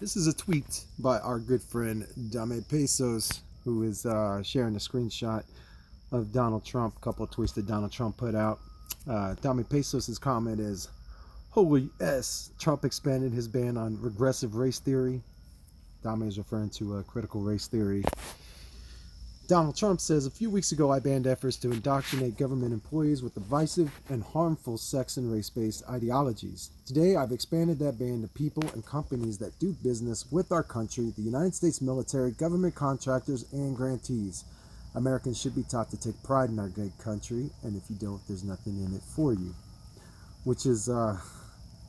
This is a tweet by our good friend Dame Pesos, who is sharing a screenshot of Donald Trump, a couple of tweets that Donald Trump put out. Dame Pesos' comment is, "Holy S, Trump expanded his ban on regressive race theory." Dame is referring to critical race theory. Donald Trump says, "A few weeks ago I banned efforts to indoctrinate government employees with divisive and harmful sex and race-based ideologies. Today I've expanded that ban to people and companies that do business with our country, the United States military, government contractors, and grantees. Americans should be taught to take pride in our great country, and if you don't, there's nothing in it for you." Which is,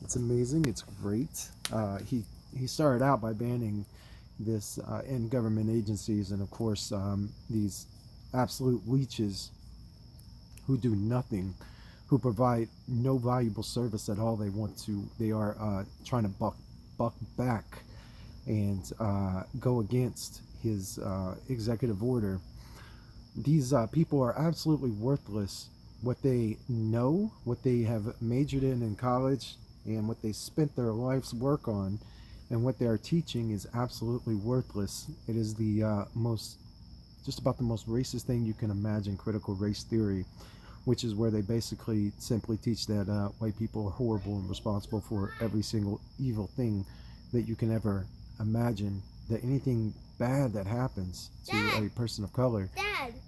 it's amazing. It's great. He started out by banning this in government agencies, and of course these absolute leeches who do nothing, who provide no valuable service at all. They are trying to buck back and go against his executive order. These people are absolutely worthless. What they know, what they have majored in college, and what they spent their life's work on, and what they are teaching is absolutely worthless. It is the just about the most racist thing you can imagine, critical race theory, which is where they basically simply teach that white people are horrible and responsible for every single evil thing that you can ever imagine, that anything bad that happens to a person of color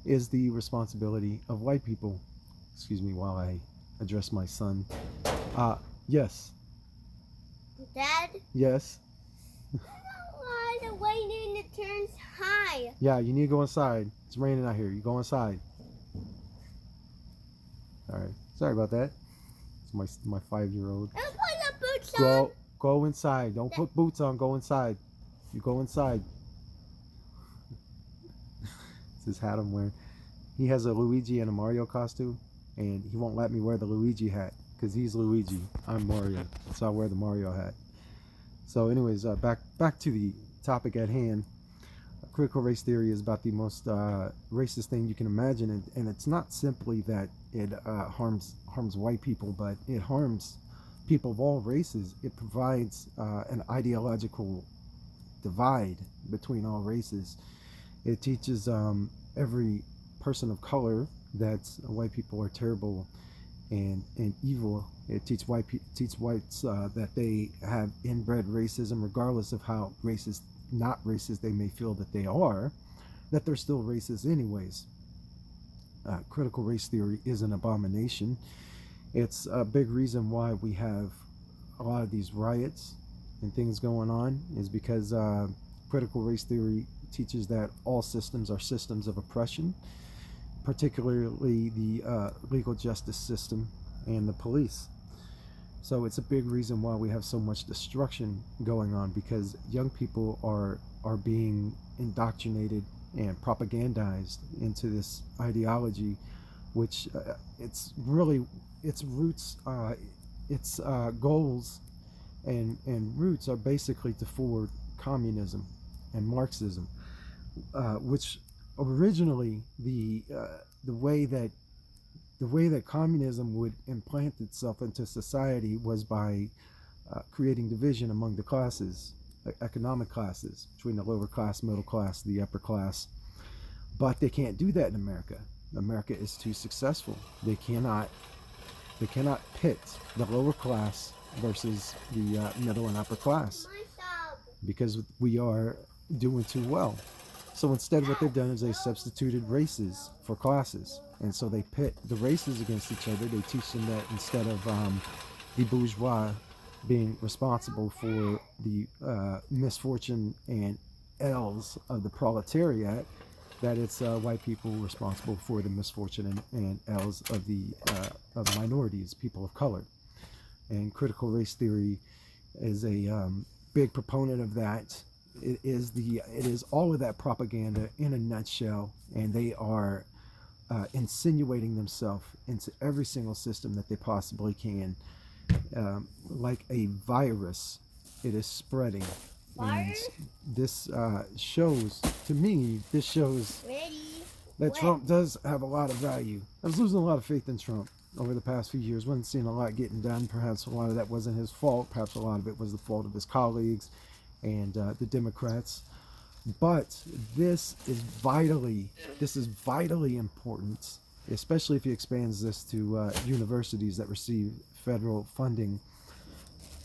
is the responsibility of white people. Excuse me while I address my son. Yes. Dad? Yes. The lightning it turns high. Yeah, you need to go inside. It's raining out here. You go inside. Alright. Sorry about that. It's my 5-year-old. Don't put the boots on. Go inside. Don't put boots on. Go inside. You go inside. It's his hat I'm wearing. He has a Luigi and a Mario costume, and he won't let me wear the Luigi hat because he's Luigi. I'm Mario, so I wear the Mario hat. So anyways, back to the topic at hand. Critical race theory is about the most racist thing you can imagine, and it's not simply that it harms white people, but it harms people of all races. It provides an ideological divide between all races. It teaches every person of color that white people are terrible and evil. It teaches whites that they have inbred racism, regardless of how racist, not racist they may feel that they are, that they're still racist anyways. Critical race theory is an abomination. It's a big reason why we have a lot of these riots and things going on, is because critical race theory teaches that all systems are systems of oppression, particularly the legal justice system and the police. So it's a big reason why we have so much destruction going on, because young people are being indoctrinated and propagandized into this ideology, which its roots, its goals and roots are basically to forward communism and Marxism, which originally the way that communism would implant itself into society was by creating division among the classes, economic classes, between the lower class, middle class, the upper class. But they can't do that in America. America is too successful. They cannot pit the lower class versus the middle and upper class, because we are doing too well. So instead, what they've done is they substituted races for classes, and so they pit the races against each other. They teach them that instead of the bourgeois being responsible for the misfortune and ills of the proletariat, that it's white people responsible for the misfortune and ills of the of minorities, people of color. And critical race theory is a big proponent of that. It is all of that propaganda in a nutshell, and they are insinuating themselves into every single system that they possibly can, like a virus. It is spreading, and this shows that Trump does have a lot of value. I was losing a lot of faith in Trump over the past few years. Wasn't seeing a lot getting done. Perhaps a lot of that wasn't his fault. Perhaps a lot of it was the fault of his colleagues and the Democrats. But this is vitally important, especially if he expands this to universities that receive federal funding.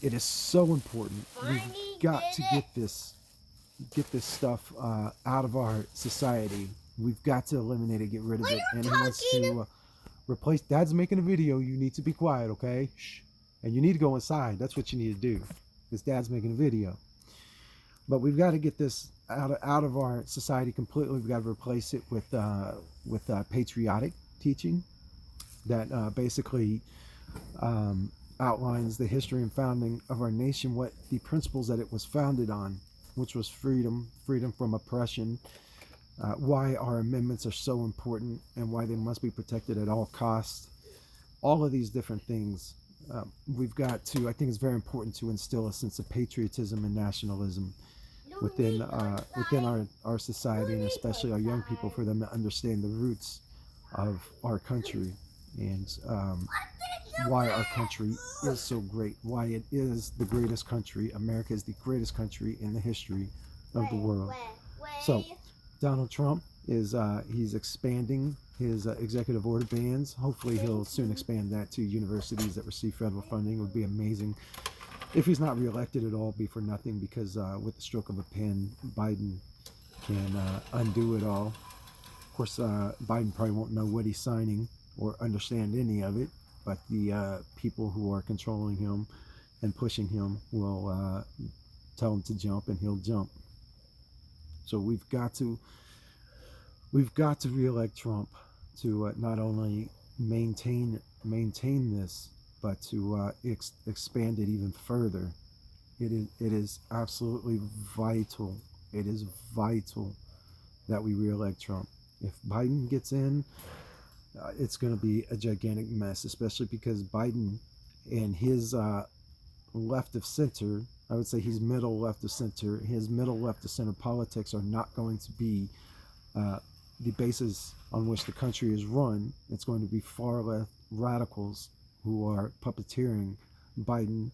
It is so important. We've got to get this stuff out of our society. We've got to eliminate it, get rid of it. And he wants to replace. Dad's making a video. You need to be quiet, okay? Shh. And you need to go inside. That's what you need to do, because Dad's making a video. But we've got to get this out of our society completely. We've got to replace it with patriotic teaching that basically outlines the history and founding of our nation, what the principles that it was founded on, which was freedom from oppression, why our amendments are so important and why they must be protected at all costs. All of these different things. We've got to, I think it's very important to instill a sense of patriotism and nationalism within our society, and especially our young people, for them to understand the roots of our country and why our country is so great, why it is the greatest country. America is the greatest country in the history of the world. So Donald Trump is he's expanding his executive order bans. Hopefully he'll soon expand that to universities that receive federal funding. It would be amazing. If he's not reelected at all, be for nothing, because with the stroke of a pen, Biden can undo it all. Of course, Biden probably won't know what he's signing or understand any of it, but the people who are controlling him and pushing him will tell him to jump, and he'll jump. So we've got to reelect Trump to not only maintain this, but to expand it even further. It is absolutely vital. It is vital that we reelect Trump. If Biden gets in, it's going to be a gigantic mess, especially because Biden and his left of center, I would say he's middle left of center, his middle left of center politics are not going to be the basis on which the country is run. It's going to be far left radicals who are puppeteering Biden,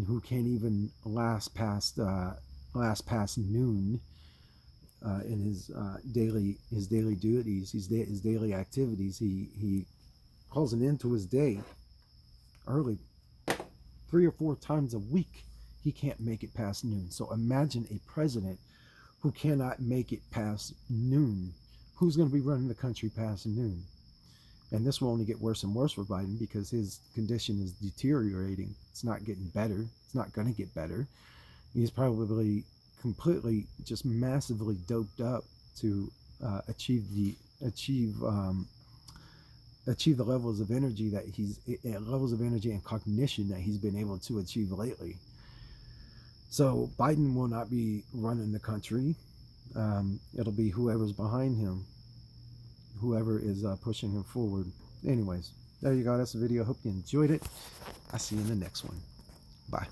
who can't even last past noon in his daily duties, his daily activities. He calls an end to his day early, 3 or 4 times a week. He can't make it past noon. So imagine a president who cannot make it past noon. Who's going to be running the country past noon? And this will only get worse and worse for Biden, because his condition is deteriorating. It's not getting better. It's not going to get better. He's probably completely, just massively doped up to achieve the levels of energy and cognition that he's been able to achieve lately. So Biden will not be running the country. It'll be whoever's behind him, whoever is pushing him forward. Anyways, there you go. That's the video. Hope you enjoyed it. I'll see you in the next one. Bye.